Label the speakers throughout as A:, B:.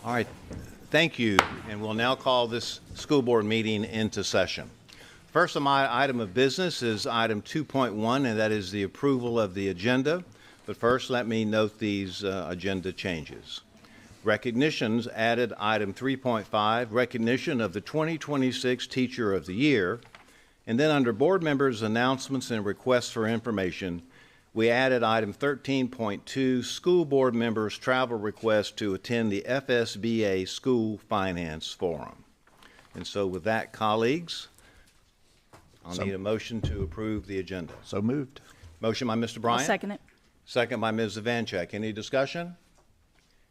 A: All right, thank you, and we'll now call this school board meeting into session. First on my item of business is item 2.1, and that is the approval of the agenda. But first, let me note these agenda changes. Recognitions added item 3.5, recognition of the 2026 Teacher of the Year. And then under board members' announcements and requests for information, we added item 13.2, school board members' travel request to attend the FSBA School Finance Forum. And so with that, colleagues, I'll need a motion to approve the agenda.
B: So moved.
A: Motion by Mr. Bryant.
C: I'll second it.
A: Second by Ms. Zavanchek. Any discussion?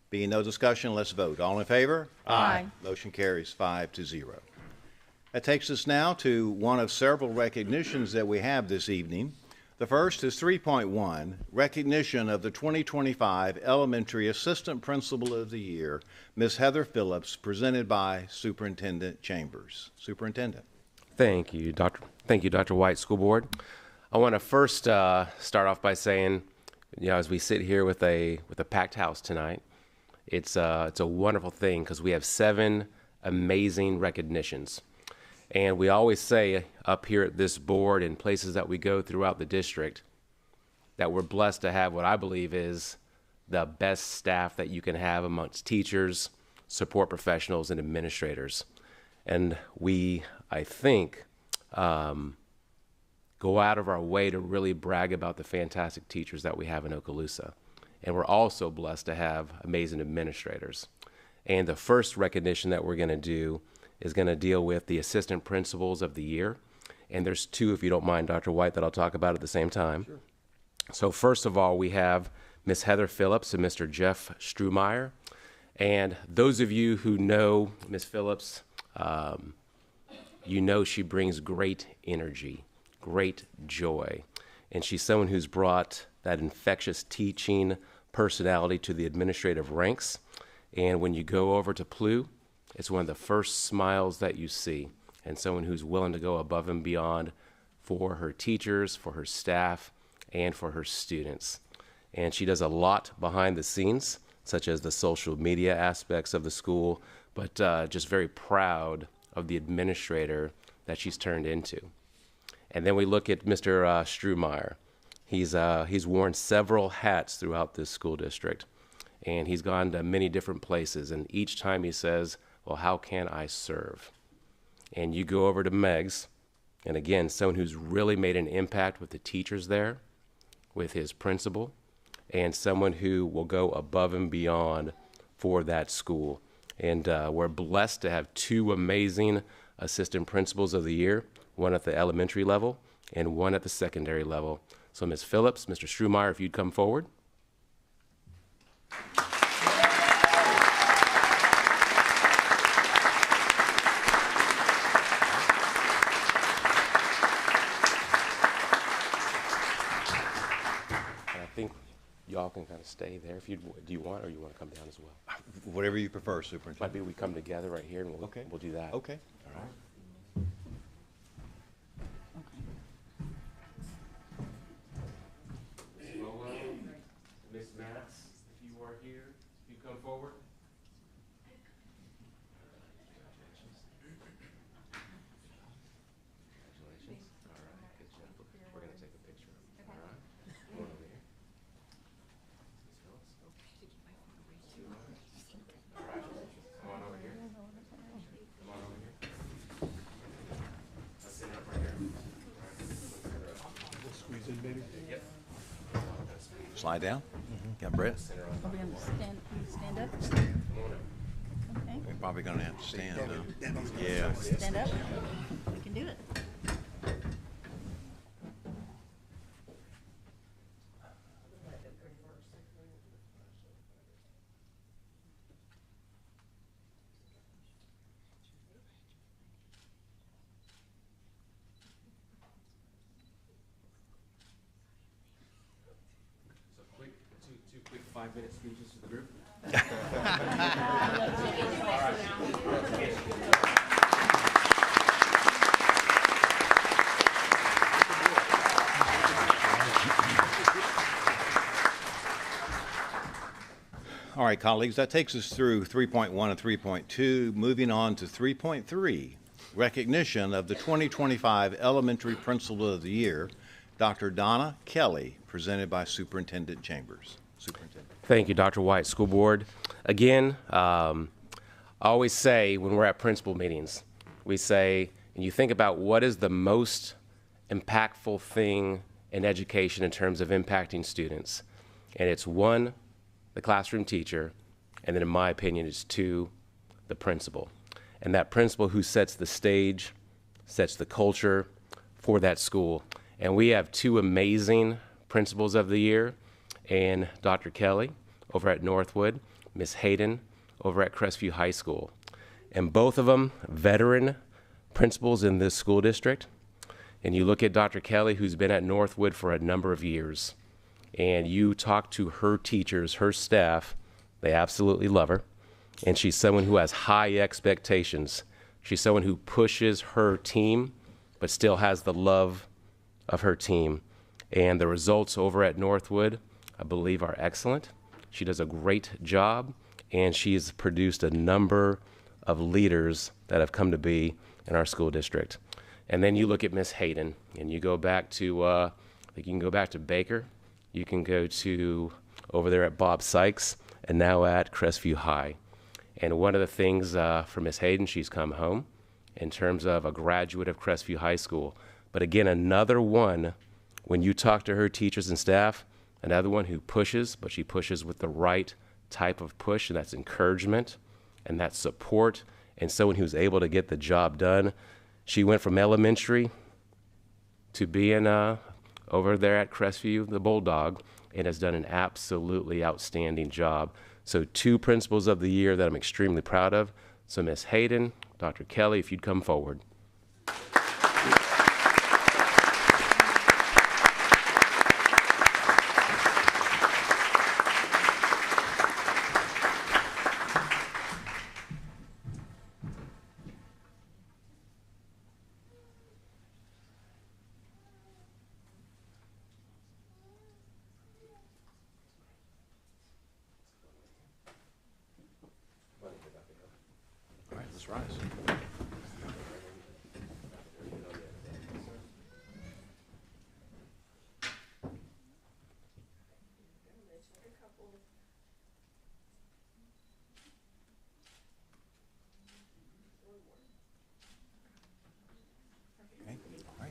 A: Being no discussion, let's vote. All in favor?
C: Aye.
A: Motion carries 5-0. That takes us now to one of several recognitions that we have this evening. The first is 3.1, recognition of the 2025 Elementary Assistant Principal of the Year, Ms. Heather Phillips, presented by Superintendent Chambers. Superintendent.
D: Thank you, Dr. White, School Board. I want to first start off by saying, as we sit here with a packed house tonight, it's a wonderful thing because we have 7 amazing recognitions. And we always say up here at this board and places that we go throughout the district that we're blessed to have what I believe is the best staff that you can have amongst teachers, support professionals, and administrators. And we, I think, go out of our way to really brag about the fantastic teachers that we have in Okaloosa. And we're also blessed to have amazing administrators. And the first recognition that we're going to do is going to deal with the Assistant Principals of the Year. And there's 2, if you don't mind, Dr. White, that I'll talk about at the same time. Sure. So first of all, we have Ms. Heather Phillips and Mr. Jeff Strumeyer. And those of you who know Ms. Phillips, you know she brings great energy, great joy. And she's someone who's brought that infectious teaching personality to the administrative ranks. And when you go over to PLU, it's one of the first smiles that you see, and someone who's willing to go above and beyond for her teachers, for her staff, and for her students. And she does a lot behind the scenes, such as the social media aspects of the school, but just very proud of the administrator that she's turned into. And then we look at Mr. Strumeyer. He's worn several hats throughout this school district, and he's gone to many different places, and each time he says, well, how can I serve? And you go over to Meg's, and again, someone who's really made an impact with the teachers there, with his principal, and someone who will go above and beyond for that school. And we're blessed to have 2 amazing assistant principals of the year, one at the elementary level and one at the secondary level. So Ms. Phillips, Mr. Strumeyer, if you'd come forward. Y'all can kind of stay there if do you want, or you want to come down as well?
A: Whatever you prefer, Superintendent.
D: Maybe we come together right here and we'll do that.
A: Okay.
D: All right. Miss Matz, if you are here, if you come forward. Congratulations. All right, good job. We're going to take a picture. All right. Come on over here. All right. Come on over here. Come on over here. Let's sit up right here. All right.
B: Squeeze in, baby.
D: Yep.
A: Slide down. Got Brett?
C: Are we going to stand up? Okay.
A: We're probably going to have to stand now. Yeah.
C: Stand up. We can do it.
D: So two quick 5-minute speeches to the group.
A: All right. All right, colleagues, that takes us through 3.1 and 3.2. Moving on to 3.3, recognition of the 2025 Elementary Principal of the Year, Dr. Donna Kelly, presented by Superintendent Chambers. Superintendent.
D: Thank you, Dr. White, School Board. Again, I always say when we're at principal meetings, we say, and you think about what is the most impactful thing in education in terms of impacting students. And it's one, the classroom teacher, and then in my opinion, it's two, the principal. And that principal who sets the stage, sets the culture for that school. And we have two amazing principals of the year, and Dr. Kelly over at Northwood, Miss Hayden over at Crestview High School. And both of them veteran principals in this school district. And you look at Dr. Kelly, who's been at Northwood for a number of years, and you talk to her teachers, her staff, they absolutely love her. And she's someone who has high expectations. She's someone who pushes her team, but still has the love of her team. And the results over at Northwood, I believe, are excellent. She does a great job, and she's produced a number of leaders that have come to be in our school district. And then you look at Miss Hayden, and you go back to, I think you can go back to Baker, you can go to over there at Bob Sykes, and now at Crestview High. And one of the things for Miss Hayden, she's come home in terms of a graduate of Crestview High School. But again, another one, when you talk to her teachers and staff, another one who pushes, but she pushes with the right type of push, and that's encouragement and that's support, and someone who's able to get the job done. She went from elementary to being over there at Crestview, the Bulldog, and has done an absolutely outstanding job. So two principals of the year that I'm extremely proud of. So Miss Hayden, Dr. Kelly, if you'd come forward.
A: All right, let's rise. Okay, all right.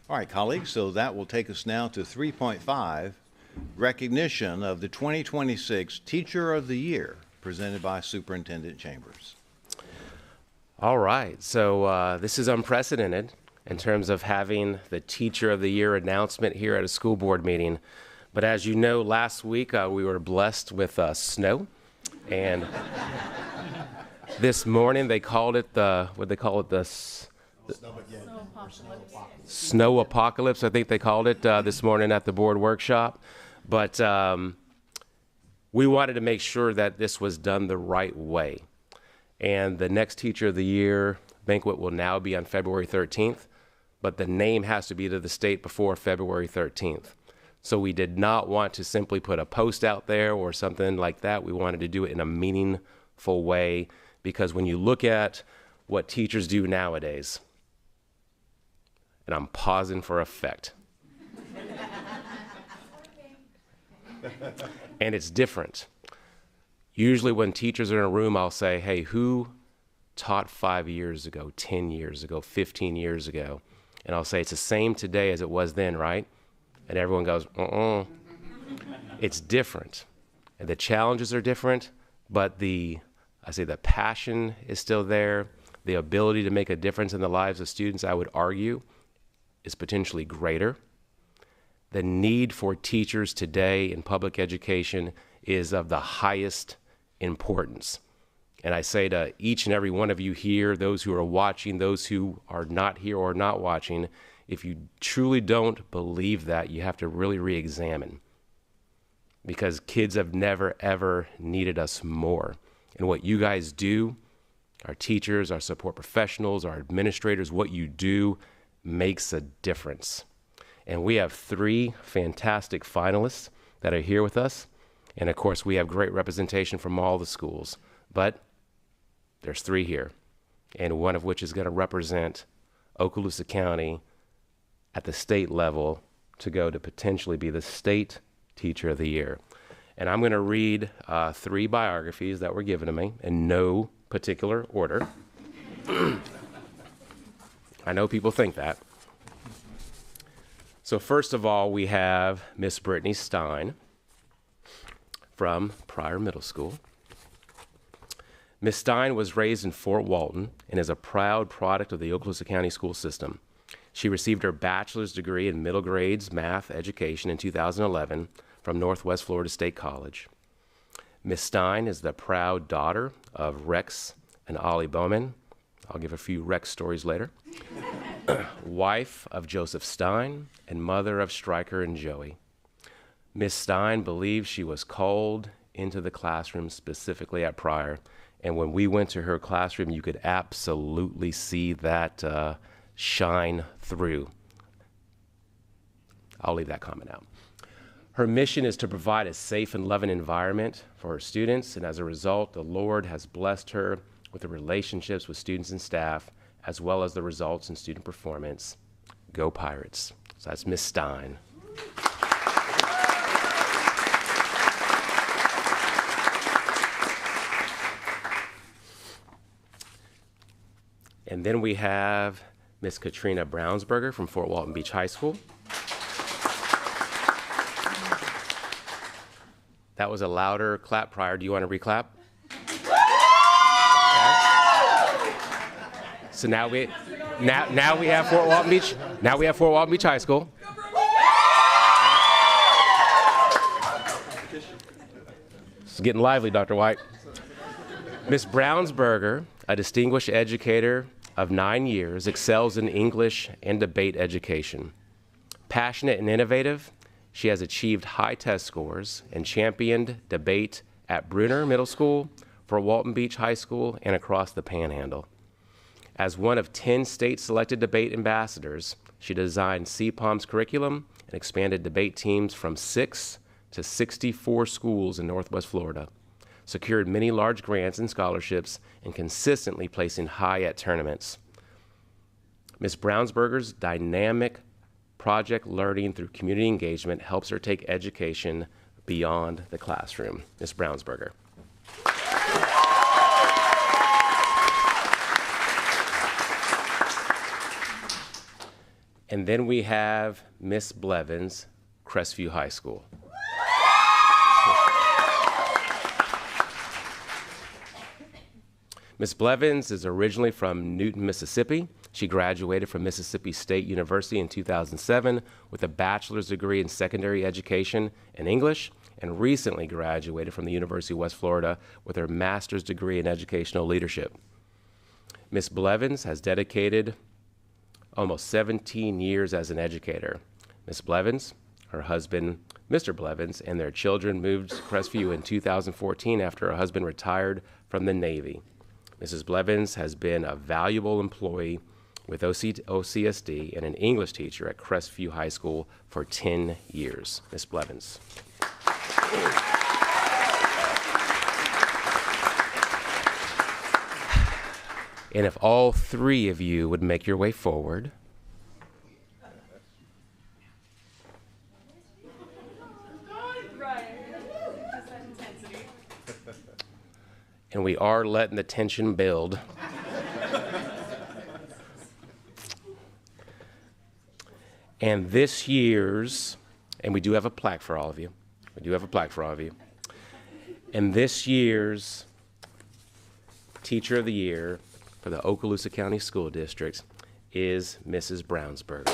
A: All right, colleagues, so that will take us now to 3.5, recognition of the 2026 Teacher of the Year, presented by Superintendent Chambers.
D: All right, so this is unprecedented in terms of having the Teacher of the Year announcement here at a school board meeting. But as you know, last week we were blessed with snow, and this morning they called it the, what they call it, the snow apocalypse, I think they called it this morning at the board workshop. But we wanted to make sure that this was done the right way. And the next Teacher of the Year banquet will now be on February 13th, but the name has to be to the state before February 13th. So we did not want to simply put a post out there or something like that. We wanted to do it in a meaningful way, because when you look at what teachers do nowadays, and I'm pausing for effect, and it's different. Usually when teachers are in a room, I'll say, hey, who taught 5 years ago, 10 years ago, 15 years ago? And I'll say, it's the same today as it was then, right? And everyone goes, It's different. And the challenges are different, but the passion is still there. The ability to make a difference in the lives of students, I would argue, is potentially greater. The need for teachers today in public education is of the highest importance. And I say to each and every one of you here, those who are watching, those who are not here or not watching, if you truly don't believe that, you have to really re-examine, because kids have never, ever needed us more. And what you guys do, our teachers, our support professionals, our administrators, what you do makes a difference. And we have 3 fantastic finalists that are here with us. And of course, we have great representation from all the schools. But there's 3 here, and one of which is going to represent Okaloosa County at the state level to go to potentially be the state teacher of the year. And I'm going to read 3 biographies that were given to me in no particular order. I know people think that. So first of all, we have Miss Brittany Stein from Pryor Middle School. Miss Stein was raised in Fort Walton and is a proud product of the Okaloosa County school system. She received her bachelor's degree in middle grades math education in 2011 from Northwest Florida State College. Miss Stein is the proud daughter of Rex and Ollie Bowman. I'll give a few Rex stories later. Wife of Joseph Stein and mother of Stryker and Joey. Miss Stein believes she was called into the classroom specifically at Pryor. And when we went to her classroom, you could absolutely see that shine through. I'll leave that comment out. Her mission is to provide a safe and loving environment for her students, and as a result, the Lord has blessed her with the relationships with students and staff, as well as the results in student performance. Go Pirates. So that's Miss Stein. And then we have Miss Katrina Brownsberger from Fort Walton Beach High School. That was a louder clap prior. Do you want to reclap? Okay. So now we have Fort Walton Beach. Now we have Fort Walton Beach High School. It's getting lively, Dr. White. Miss Brownsberger, a distinguished educator of 9 years, excels in English and debate education. Passionate and innovative, she has achieved high test scores and championed debate at Bruner Middle School, Fort Walton Beach High School, and across the Panhandle. As one of 10 state-selected debate ambassadors, she designed CPOM's curriculum and expanded debate teams from 6 to 64 schools in Northwest Florida, secured many large grants and scholarships, and consistently placing high at tournaments. Ms. Brownsberger's dynamic project learning through community engagement helps her take education beyond the classroom. Ms. Brownsberger. And then we have Miss Blevins, Crestview High School. Ms. Blevins is originally from Newton, Mississippi. She graduated from Mississippi State University in 2007 with a bachelor's degree in secondary education and English, and recently graduated from the University of West Florida with her master's degree in educational leadership. Ms. Blevins has dedicated almost 17 years as an educator. Ms. Blevins, her husband, Mr. Blevins, and their children moved to Crestview in 2014 after her husband retired from the Navy. Mrs. Blevins has been a valuable employee with OCSD and an English teacher at Crestview High School for 10 years. Ms. Blevins. And if all 3 of you would make your way forward. And we are letting the tension build. And this year's, and we do have a plaque for all of you. We do have a plaque for all of you. And this year's Teacher of the Year for the Okaloosa County School District is Mrs. Brownsberger.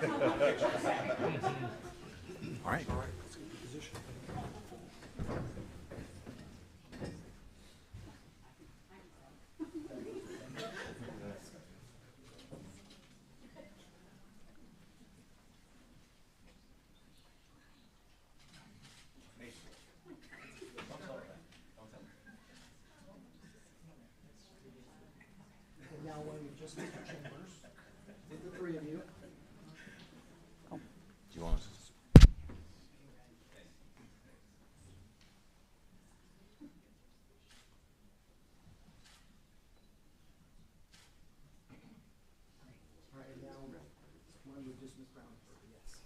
A: All right.
B: And now when you just take your chambers, with the three of you,
A: Do you want us?
B: all right, and now when we dismiss Brownsburg, yes.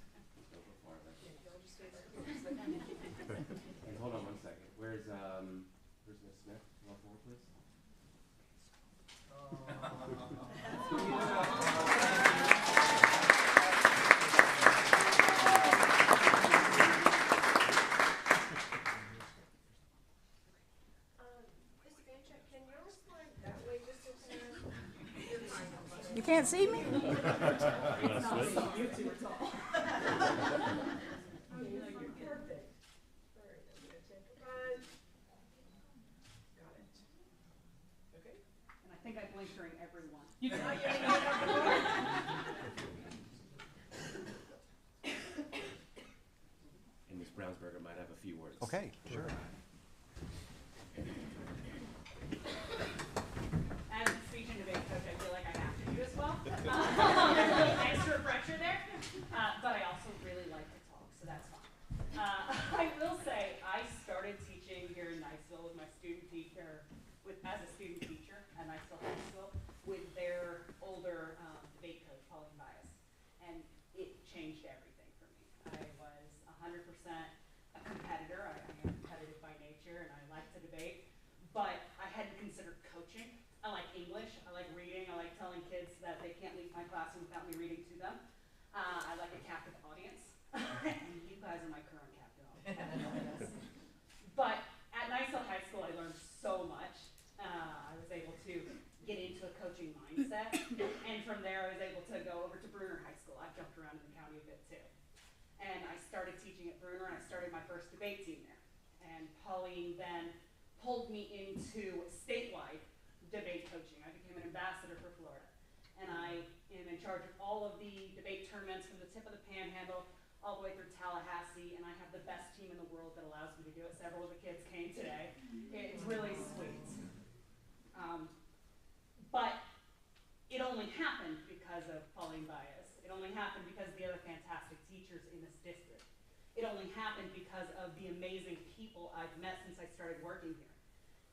D: Hold on 1 second. Where's Miss Smith? Come on forward, please.
E: Can you slide that way just a tad?
C: You can't see me?
E: Perfect. All right, I'm gonna take a run. Got it. Okay.
C: And I think I blinked during everyone.
D: And Miss Brownsberger might have a few words.
A: Okay, sure.
F: As a speech and debate coach, I feel like I have to do as well. There's a little extra pressure there, but I also really like to talk, so that's fine. I will say I started teaching here in Niceville with my student teacher, as a student teacher at Niceville High School with their older debate coach, Pauline Bias, and it changed everything for me. I was 100% a competitor. I am competitive by nature, and I like to debate. But I hadn't considered coaching. I like English, I like reading, I like telling kids that they can't leave my classroom without me reading to them. I like a captive audience, and you guys are my current captive audience. But at Niceville High School, I learned so much. I was able to get into a coaching mindset, and from there I was able to go over to Bruner High School. I've jumped around in the county a bit too. And I started teaching at Bruner, and I started my first debate team there. And Pauline then pulled me into statewide debate coaching. I became an ambassador for Florida. And I am in charge of all of the debate tournaments from the tip of the Panhandle all the way through Tallahassee, and I have the best team in the world that allows me to do it. Several of the kids came today. It's really sweet. But it only happened because of Pauline Bias. It only happened because of the other fantastic teachers in this district. It only happened because of the amazing people I've met since I started working here.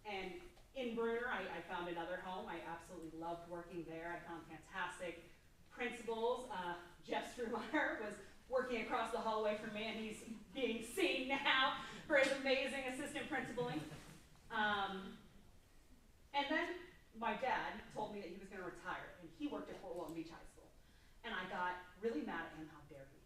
F: And in Bruner, I found another home. I absolutely loved working there. I found fantastic principals. Jeff Strumeyer was working across the hallway from me, and he's being seen now for his amazing assistant principaling. And then my dad told me that he was going to retire, and he worked at Fort Walton Beach High School. And I got really mad at him. How dare he?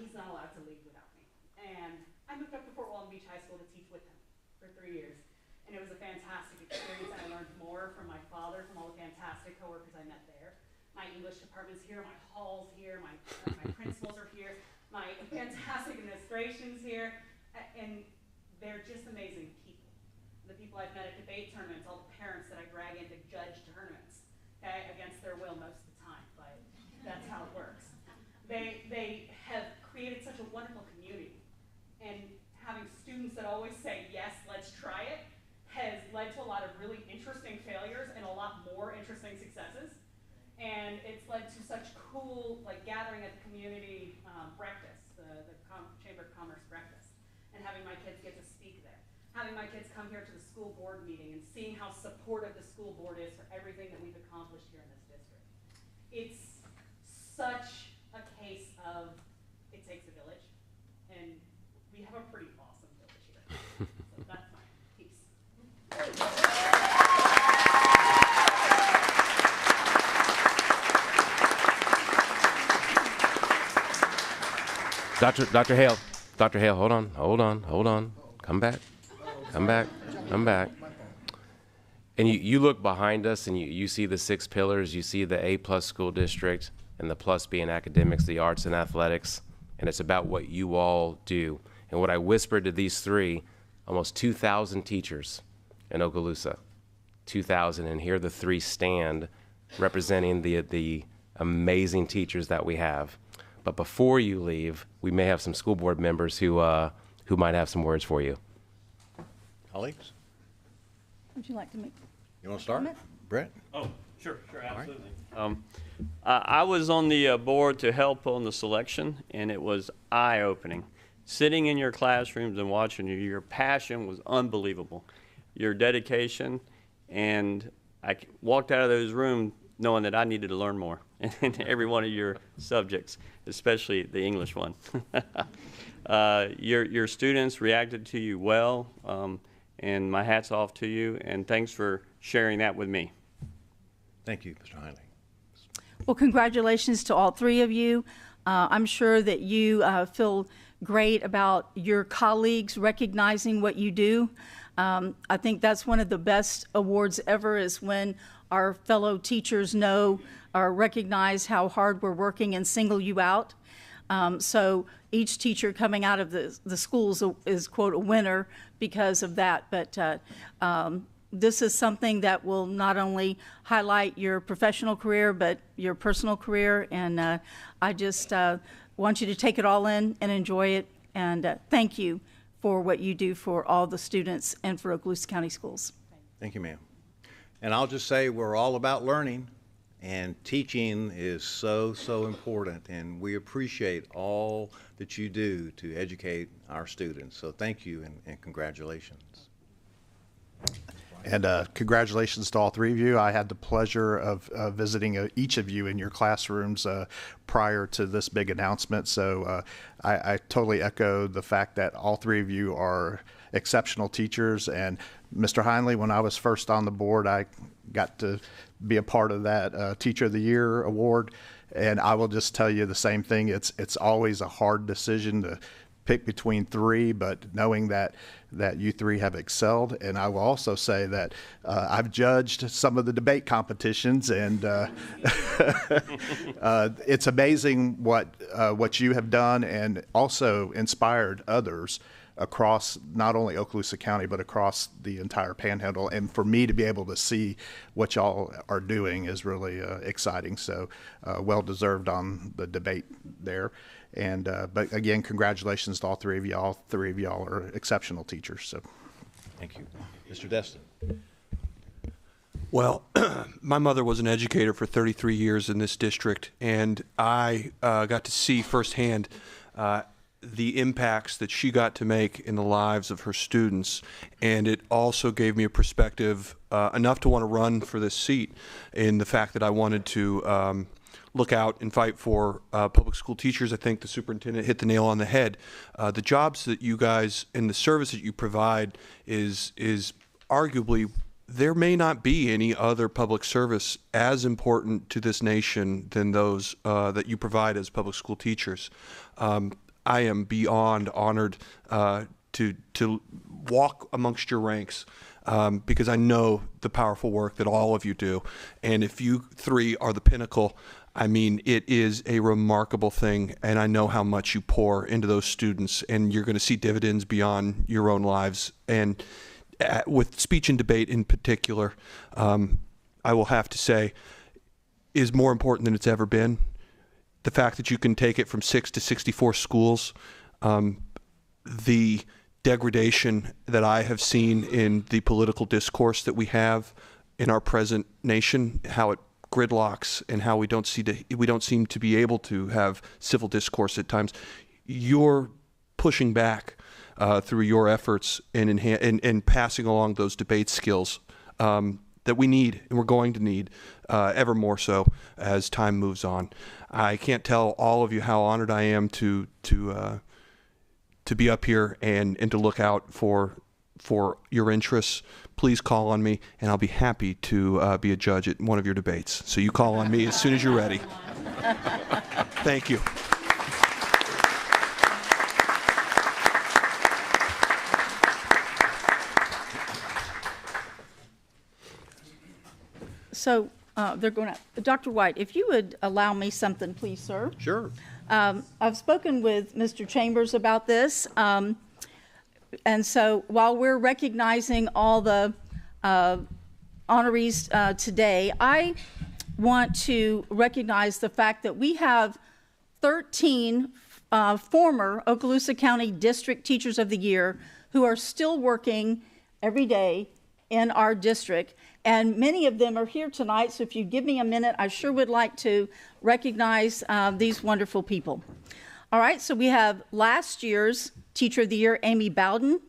F: He's not allowed to leave without me. And I moved up to Fort Walton Beach High School to teach with him for 3 years. And it was a fantastic experience. I learned more from my father, from all the fantastic coworkers I met there. My English department's here, my hall's here, my principals are here, my fantastic administration's here, and they're just amazing people. The people I've met at debate tournaments, all the parents that I drag in to judge tournaments, okay, against their will most of the time, but that's how it works. They have created such a wonderful community, and having students that always say, yes, let's try it, has led to a lot of really interesting failures and a lot more interesting successes. And it's led to such cool, gathering at the community breakfast, the Chamber of Commerce breakfast, and having my kids get to speak there. Having my kids come here to the school board meeting and seeing how supportive the school board is for everything that we've accomplished here in this district. It's such a case of it takes a village, and we have a pretty awesome village here. So that's my piece.
D: Dr. Hale, hold on. Come back. And you look behind us and you see the 6 pillars, you see the A+ school district, and the plus being academics, the arts, and athletics, and it's about what you all do. And what I whispered to these three, almost 2,000 teachers in Okaloosa, 2,000, and here the three stand representing the amazing teachers that we have. But before you leave, we may have some school board members who might have some words for you.
A: Colleagues,
C: Would you like to make?
A: you want to start?
C: Comment?
A: Brett?
G: Oh, sure, absolutely. I was on the board to help on the selection, and it was eye-opening. Sitting in your classrooms and watching you, your passion was unbelievable. Your dedication, and I walked out of those rooms knowing that I needed to learn more in every one of your subjects, especially the English one. Your students reacted to you well, and my hat's off to you, and thanks for sharing that with me.
A: Thank you, Mr. Heinley.
C: Well, congratulations to all three of you. I'm sure that you feel great about your colleagues recognizing what you do. I think that's one of the best awards ever, is when our fellow teachers know or recognize how hard we're working and single you out. So each teacher coming out of the schools is, quote, a winner because of that. But this is something that will not only highlight your professional career, but your personal career. And I just want you to take it all in and enjoy it. And thank you for what you do for all the students and for Okaloosa County Schools.
A: Thank you, ma'am. And I'll just say we're all about learning, and teaching is so, so important, and we appreciate all that you do to educate our students. So thank you and congratulations.
H: And congratulations to all three of you. I had the pleasure of visiting each of you in your classrooms prior to this big announcement. So I totally echo the fact that all three of you are exceptional teachers. And Mr. Heinley, when I was first on the board, I got to be a part of that Teacher of the Year award. And I will just tell you the same thing. It's always a hard decision to pick between three, but knowing that you three have excelled. And I will also say that I've judged some of the debate competitions, and it's amazing what you have done, and also inspired others across not only Okaloosa County, but across the entire Panhandle. And for me to be able to see what y'all are doing is really exciting. So well deserved on the debate there. And but again, congratulations to all three of you. All three of y'all are exceptional teachers. So,
A: Thank you. Mr. Destin.
I: Well, my mother was an educator for 33 years in this district, and I got to see firsthand the impacts that she got to make in the lives of her students. And it also gave me a perspective enough to want to run for this seat, in the fact that I wanted to look out and fight for public school teachers. I think the superintendent hit the nail on the head. The jobs that you guys and the service that you provide is arguably, there may not be any other public service as important to this nation than those that you provide as public school teachers. I am beyond honored to walk amongst your ranks, because I know the powerful work that all of you do. And if you three are the pinnacle, I mean, it is a remarkable thing, and I know how much you pour into those students, and you're going to see dividends beyond your own lives. And with speech and debate in particular, I will have to say, is more important than it's ever been. The fact that you can take it from 6 to 64 schools, the degradation that I have seen in the political discourse that we have in our present nation, how it gridlocks, and how we don't seem to be able to have civil discourse at times. You're pushing back through your efforts and passing along those debate skills that we need, and we're going to need ever more so as time moves on. I can't tell all of you how honored I am to be up here and to look out for your interests. Please call on me, and I'll be happy to be a judge at one of your debates. So you call on me as soon as you're ready. Thank you.
C: So they're going to, Dr. White, if you would allow me something, please, sir.
A: Sure.
C: I've spoken with Mr. Chambers about this. And so while we're recognizing all the honorees today, I want to recognize the fact that we have 13 former Okaloosa County District Teachers of the Year who are still working every day in our district. And many of them are here tonight, so if you give me a minute, I sure would like to recognize these wonderful people. All right, so we have last year's Teacher of the Year, Amy Bowden.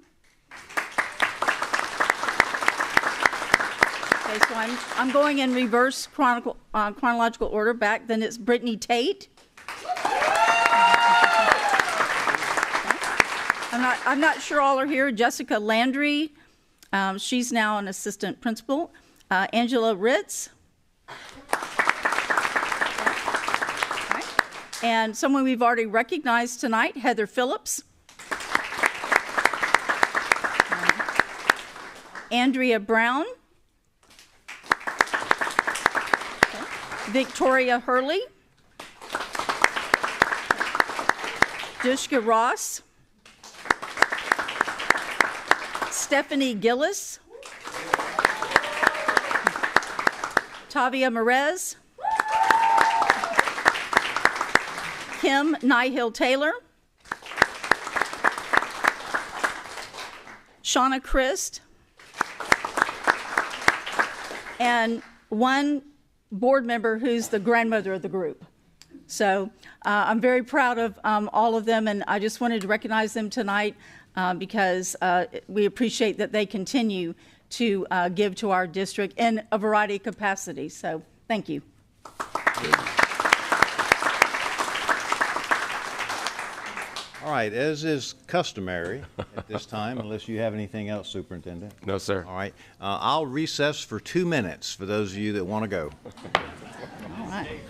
C: Okay, so I'm going in reverse chronological order back. Then it's Brittany Tate. I'm not sure all are here. Jessica Landry. She's now an assistant principal. Angela Ritz. Okay. And someone we've already recognized tonight, Heather Phillips. Andrea Brown. Okay. Victoria Hurley. Dushka Ross. Stephanie Gillis. Tavia Merez. Kim Nihill Taylor. Shauna Christ. And one board member who's the grandmother of the group. So I'm very proud of all of them, and I just wanted to recognize them tonight because we appreciate that they continue to give to our district in a variety of capacities. So thank you.
A: All right, as is customary at this time, unless you have anything else, Superintendent.
D: No, sir.
A: All right, I'll recess for 2 minutes for those of you that want to go.
C: All right.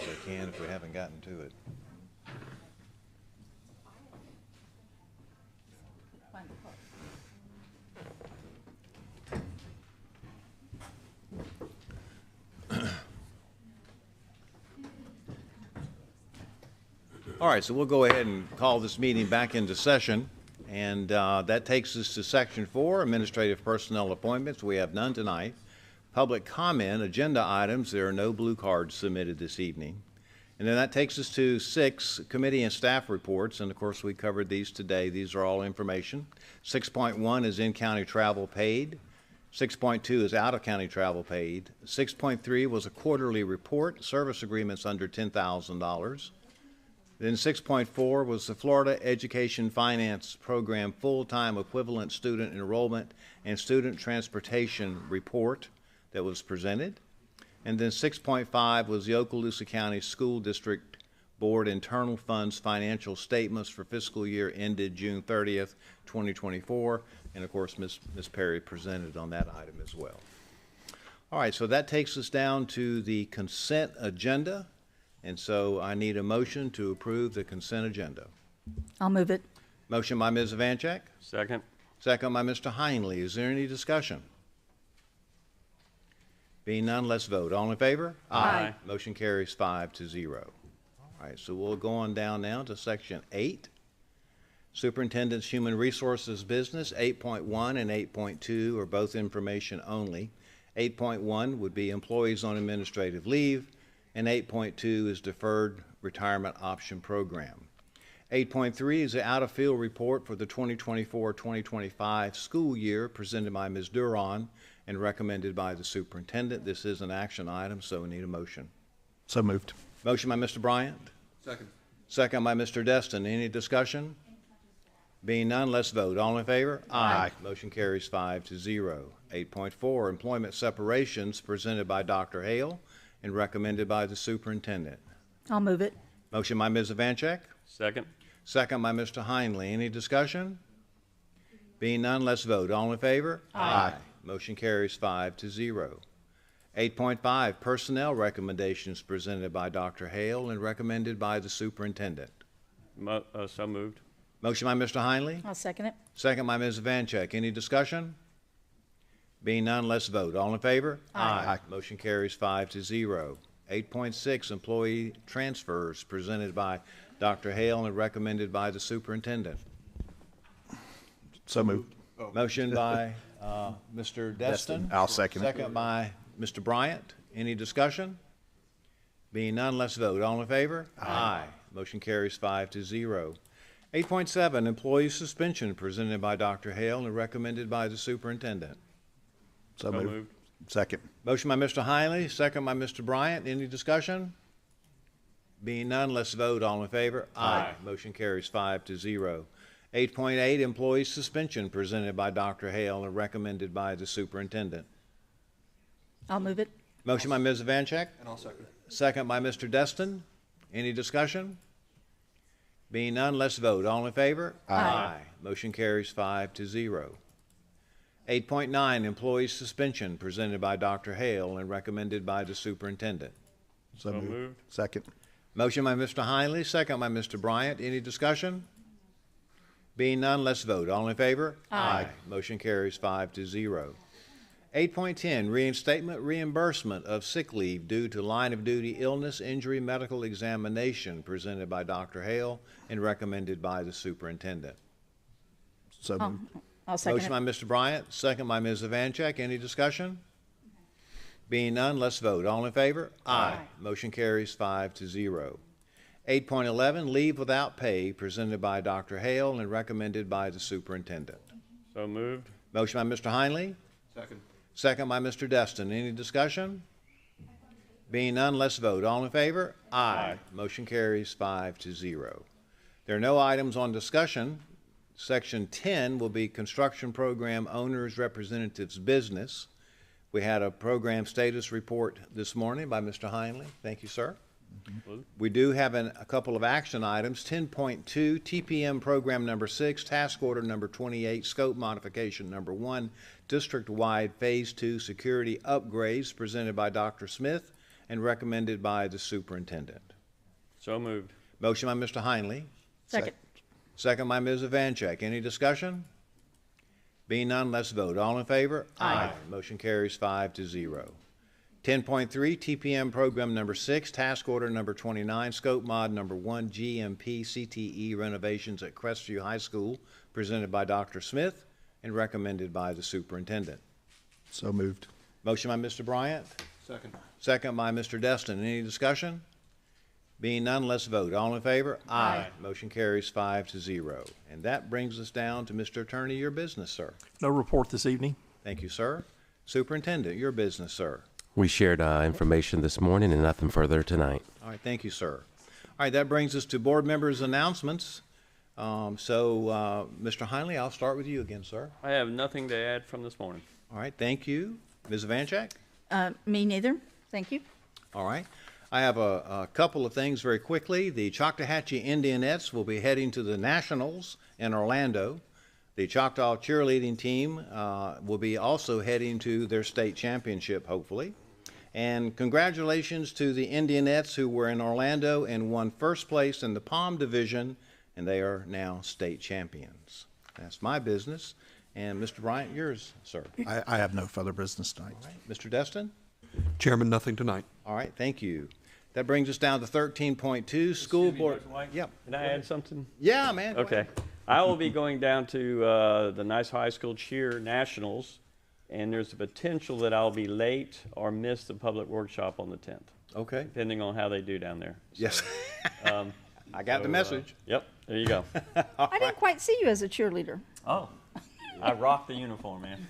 A: as I can if we haven't gotten to it. All right, so we'll go ahead and call this meeting back into session. And that takes us to Section 4, Administrative Personnel Appointments. We have none tonight. Public comment, agenda items, there are no blue cards submitted this evening. And then that takes us to 6, Committee and Staff Reports. And of course, we covered these today. These are all information. 6.1 is in-county travel paid. 6.2 is out-of-county travel paid. 6.3 was a quarterly report, service agreements under $10,000. Then 6.4 was the Florida Education Finance Program full-time equivalent student enrollment and student transportation report that was presented. And then 6.5 was the Okaloosa County School District Board Internal Funds financial statements for fiscal year ended June 30th, 2024. And of course, Ms. Perry presented on that item as well. All right, so that takes us down to the consent agenda. And so I need a motion to approve the consent agenda.
C: I'll move it.
A: Motion by Ms. Vanchek,
G: Second.
A: second by Mr. Heinley. Is there any discussion? Being none, let's vote. All in favor?
C: Aye.
A: Motion carries 5-0. All right, so we'll go on down now to Section 8. Superintendent's Human Resources Business, 8.1 and 8.2 are both information only. 8.1 would be employees on administrative leave, and 8.2 is Deferred Retirement Option Program. 8.3 is the out-of-field report for the 2024-2025 school year presented by Ms. Duran and recommended by the superintendent. This is an action item, so we need a motion.
H: So moved.
A: Motion by Mr. Bryant.
I: Second.
A: Second by Mr. Destin. Any discussion? Being none, let's vote. All in favor?
H: Aye.
A: Motion carries 5-0. 8.4, employment separations presented by Dr. Hale and recommended by the superintendent.
C: I'll move it.
A: Motion by Ms. Vanchek.
G: Second.
A: Second by Mr. Heinley. Any discussion? Being none, let's vote. All in favor? Aye. Motion carries 5-0. 8.5, personnel recommendations presented by Dr. Hale and recommended by the superintendent.
G: So moved.
A: Motion by Mr. Heinley.
C: I'll second it.
A: Second by Ms. Vanchek. Any discussion? Being none, let's vote. All in favor?
H: Aye.
A: Motion carries 5-0. 8.6, employee transfers presented by Dr. Hale and recommended by the superintendent.
H: So moved.
A: Motion by Mr. Destin.
H: I'll second it.
A: Second by Mr. Bryant. Any discussion? Being none, let's vote. All in favor? Aye. Motion carries 5-0. 8.7, employee suspension presented by Dr. Hale and recommended by the superintendent.
H: So
G: So
H: moved.
G: moved.
H: Second.
A: Motion by Mr. Heinley, second by Mr. Bryant. Any discussion? Being none, let's vote. All in favor?
G: Aye.
A: Motion carries 5-0. 8.8, employee suspension presented by Dr. Hale and recommended by the superintendent.
C: I'll move it.
A: Motion by Ms. Vanchek,
I: And I'll second.
A: second by Mr. Destin. Any discussion? Being none, let's vote. All in favor?
C: Aye.
A: Motion carries 5-0. 8.9, employee suspension presented by Dr. Hale and recommended by the superintendent.
H: So
G: So moved.
H: Second.
A: Motion by Mr. Heinley, second by Mr. Bryant. Any discussion? Being none, let's vote. All in favor? Aye. Motion carries 5-0. 8.10, reinstatement reimbursement of sick leave due to line of duty illness, injury, medical examination presented by Dr. Hale and recommended by the superintendent.
H: So moved.
C: I'll second
A: Motion
C: it.
A: by Mr. Bryant, second by Ms. Vanchek. Any discussion? Being none, let's vote. All in favor? Aye. Motion carries 5-0. 8.11, leave without pay presented by Dr. Hale and recommended by the superintendent.
G: So moved.
A: Motion by Mr. Heinley,
I: Second.
A: second by Mr. Destin. Any discussion? Being none, let's vote. All in favor? Aye. Motion carries 5-0. There are no items on discussion. Section 10 will be construction program owners representatives business. We had a program status report this morning by Mr. Heinley. Thank you, sir. We do have a couple of action items. 10.2, TPM program number 6, task order number 28, scope modification number 1, district-wide phase 2 security upgrades presented by Dr. Smith and recommended by the superintendent.
G: So moved.
A: Motion by Mr. Heinley.
C: Second.
A: Second by Ms. Evancheck. Any discussion? Being none, let's vote. All in favor? Aye. Motion carries 5-0. 10.3, TPM Program Number 6, Task Order Number 29, Scope Mod Number 1, GMP CTE renovations at Crestview High School, presented by Dr. Smith and recommended by the superintendent.
H: So moved.
A: Motion by Mr. Bryant.
I: Second.
A: Second by Mr. Destin. Any discussion? Being none, let's vote. All in favor? Aye. Motion carries 5-0. And that brings us down to Mr. Attorney, your business, sir.
J: No report this evening.
A: Thank you, sir. Superintendent, your business, sir.
D: We shared information this morning and nothing further tonight.
A: All right, thank you, sir. All right, that brings us to board members' announcements. Mr. Heinley, I'll start with you again, sir.
G: I have nothing to add from this morning.
A: All right, thank you. Ms. Evancheck?
C: Me neither. Thank you.
A: All right. I have a couple of things very quickly. The Choctawhatchee Indianettes will be heading to the Nationals in Orlando. The Choctaw cheerleading team will be also heading to their state championship, hopefully. And congratulations to the Indianettes who were in Orlando and won first place in the Palm Division, and they are now state champions. That's my business. And Mr. Bryant, yours, sir.
H: I have no further business tonight.
A: All right. Mr. Destin?
I: Chairman, nothing tonight.
A: All right, thank you. That brings us down to 13.2, school board. Yep.
G: Can I add something?
A: Yeah, man. go
G: Okay.
A: ahead.
G: I will be going down to the Nice High School Cheer Nationals, and there's a potential that I'll be late or miss the public workshop on the 10th,
A: Okay.
G: depending on how they do down there.
A: Yes. I got the
G: So,
A: message.
G: Yep, there you go.
C: I didn't quite see you as a cheerleader.
G: Oh, I rock the uniform, man.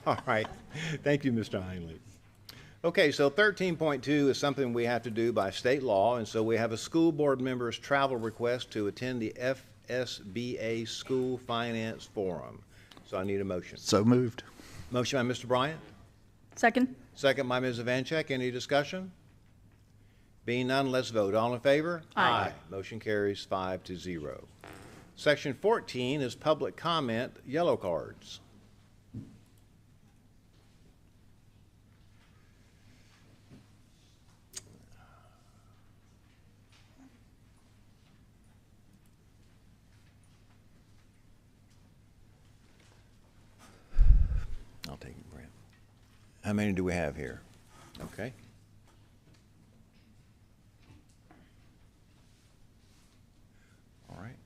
A: All right. Thank you, Mr. Heinley. Okay, so 13.2 is something we have to do by state law, and so we have a school board member's travel request to attend the FSBA School Finance Forum. So I need a motion.
H: So moved.
A: Motion by Mr. Bryant,
C: Second.
A: second by Ms. Evancheck. Any discussion? Being none, let's vote. All in favor?
C: Aye.
A: Motion carries 5-0. Section 14 is public comment, yellow cards. I'll take it, Brent. How many do we have here? Okay. All right.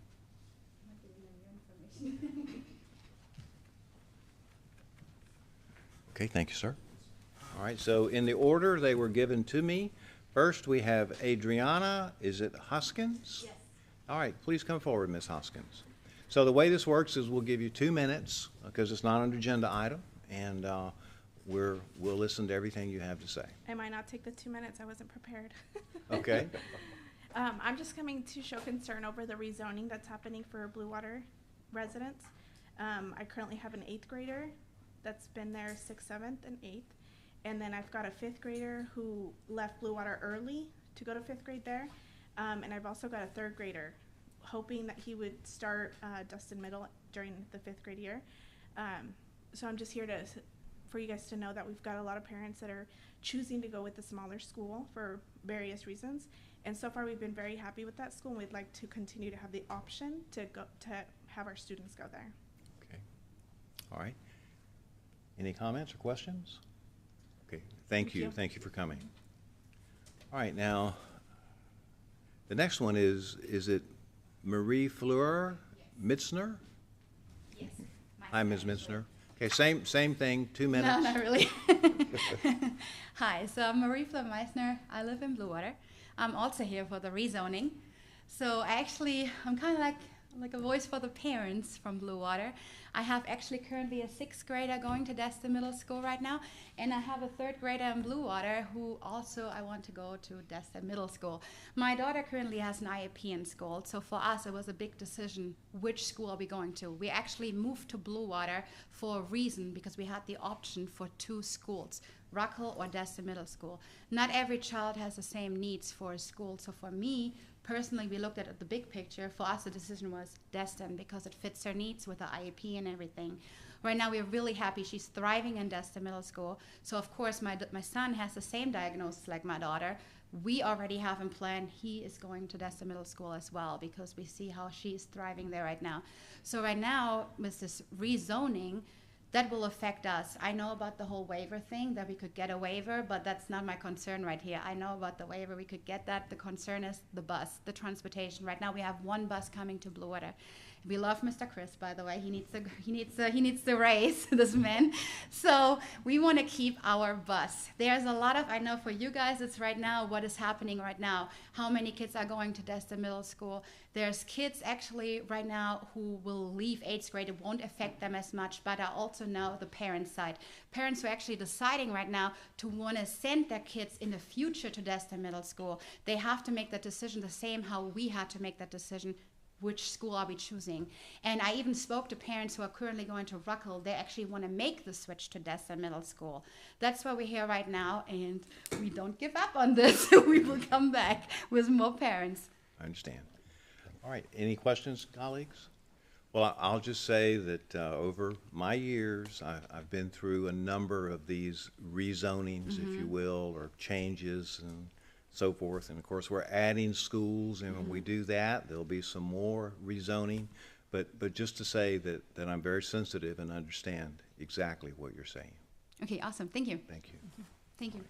A: Okay, thank you, sir. All right, so in the order they were given to me, first we have Adriana, is it Hoskins? Yes. All right, please come forward, Ms. Hoskins. So the way this works is we'll give you 2 minutes, because it's not an agenda item, and we'll listen to everything you have to say.
K: I might not take the 2 minutes. I wasn't prepared.
A: Okay?
K: I'm just coming to show concern over the rezoning that's happening for Blue Water residents. I currently have an 8th grader that's been there 6th, 7th, and 8th. And then I've got a 5th grader who left Blue Water early to go to 5th grade there. And I've also got a 3rd grader hoping that he would start Dustin Middle during the 5th grade year. So I'm just here for you guys to know that we've got a lot of parents that are choosing to go with the smaller school for various reasons. And so far we've been very happy with that school, and we'd like to continue to have the option to have our students go there.
A: Okay. All right. Any comments or questions? Okay, thank you. Thank you for coming. All right, now, the next one is it Marie Fleur Mitzner?
L: Yes.
A: Hi, Ms. Mitzner. Okay, same thing, 2 minutes.
L: No, not really. Hi, so I'm Marie Flo Meissner. I live in Blue Water. I'm also here for the rezoning. So I'm kind of like a voice for the parents from Blue Water. I have actually currently a 6th grader going to Destin Middle School right now, and I have a 3rd grader in Blue Water who also I want to go to Destin Middle School. My daughter currently has an IEP in school, so for us it was a big decision which school are we going to. We actually moved to Blue Water for a reason, because we had the option for 2 schools, Ruckle or Destin Middle School. Not every child has the same needs for a school, so for me Personally, we looked at the big picture. For us, the decision was Destin because it fits her needs with the IEP and everything. Right now, we're really happy. She's thriving in Destin Middle School. So, of course, my son has the same diagnosis like my daughter. We already have in plan he is going to Destin Middle School as well because we see how she's thriving there right now. So right now, with this rezoning, that will affect us. I know about the whole waiver thing, that we could get a waiver, but that's not my concern right here. I know about the waiver, we could get that. The concern is the bus, the transportation. Right now we have one bus coming to Blue Water. We love Mr. Chris, by the way. He needs to raise this man. So we want to keep our bus. There's a lot of, I know for you guys, it's right now what is happening right now. How many kids are going to Destin Middle School? There's kids actually right now who will leave 8th grade. It won't affect them as much, but I also know the parent side. Parents who are actually deciding right now to want to send their kids in the future to Destin Middle School. They have to make that decision the same how we had to make that decision. Which school are we choosing? And I even spoke to parents who are currently going to Ruckel. They actually want to make the switch to Destin Middle School. That's why we're here right now, and we don't give up on this. We will come back with more parents.
A: I understand. All right, any questions, colleagues? Well, I'll just say that over my years, I've been through a number of these rezonings, if you will, or changes and so forth. And of course, we're adding schools, and when we do that, there'll be some more rezoning. But just to say that I'm very sensitive and understand exactly what you're saying.
L: Okay, awesome. Thank you.
A: Thank you.
L: Thank you.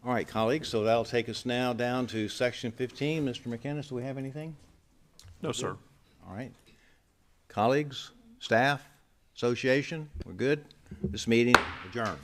A: All right, colleagues, so that'll take us now down to section 15. Mr. McInnes, do we have anything?
I: No, sir.
A: All right. Colleagues, staff, association, we're good? This meeting adjourned.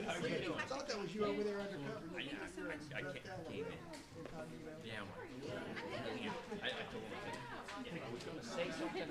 B: I thought that was you over there undercover.
J: I came in. Yeah, I told him I was going to say something.